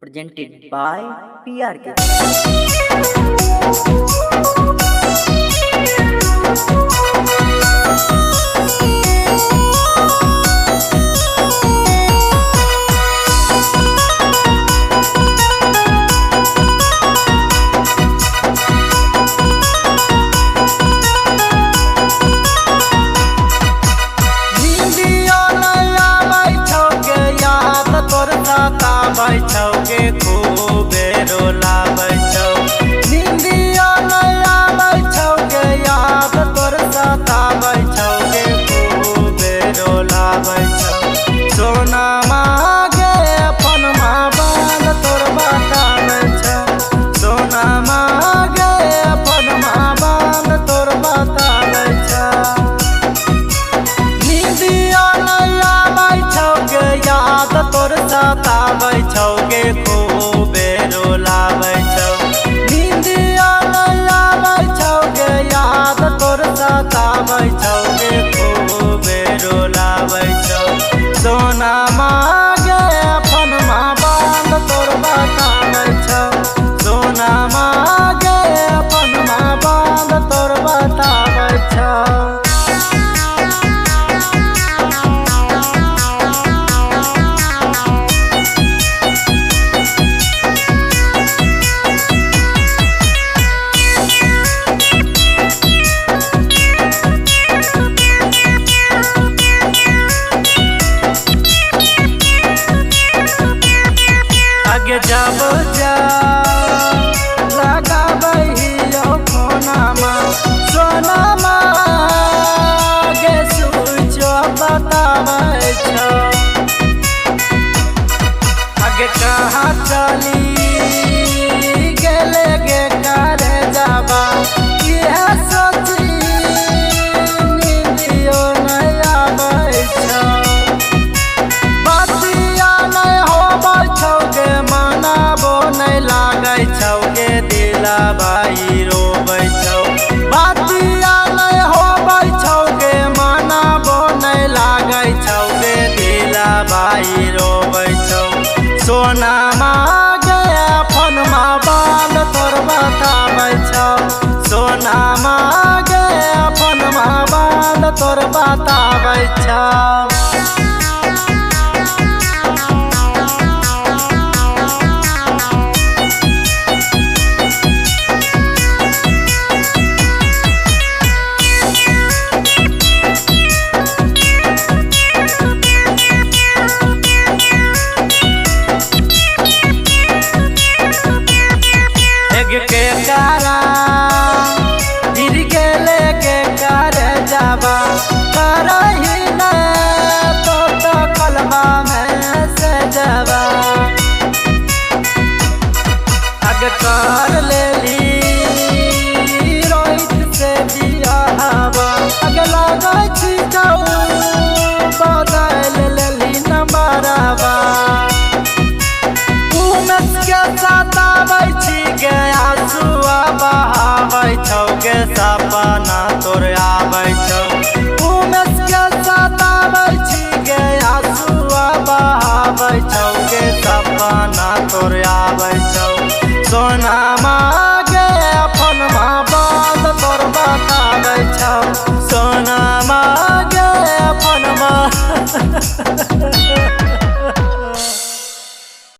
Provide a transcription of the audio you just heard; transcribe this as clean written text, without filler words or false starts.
presented by PRK. बैठौगे खूबे रोला बैठौ निंदिया नया बैठौगे याद तोर साता बैठौगे खूबे रोला बैठौ सोना मागे अपन माँ बाल तोर बाता बैठौ सोना मागे अपन माँ बाल तोर बाता बैठौ निंदिया नया बैठौगे याद तोर साता बैठौगे खूबे रोला बैठौ निंदिया नया बैठौगे याद तोर साता बैठौगे खूबे रोला बैठौ सोना मागे अपन माँ बाल तोर बाता बैठौ सोना मागे अपन माँ बाल तोर बाता बैठौ। जब जा लगाबहियो फोनमा सोनमा गे सूचो बताबै छौ आगे कहाँ चली गेले गे करे जाबा इहे सोची निंदियो नहीं आबै छौ बतिया नहीं होबै छौ गे मनाबो नहीं लागै छौ गे दिला बाई रोबै छौ बतिया नहीं होबै छौ गे मनाबो नहीं लागै छौ गे दिला बाई रोबै छौ सोना मागे अपन माँ बाल तोर बताबै छौ सोना मागे अपन माँ बाल तोर बताबै छौ। के कारा गिर गेले के करे जाबा करही न तो कलमा में से जाबा आगे कर लेली रोहित से दिया हवा आगे लगा छी जाऊ बदल लेली नंबरवा उमेश के साथ आबै छी गे आंसुआ बहाबै छौ गे सपना तोर आबै छौ उमेश के साथ आबै छी गे आंसुआ बहाबै छौ गे सपना तोर आबै छौ सोना मागे अपन माँ बाल तोर बताबै छौ सोना मागे अपन माँ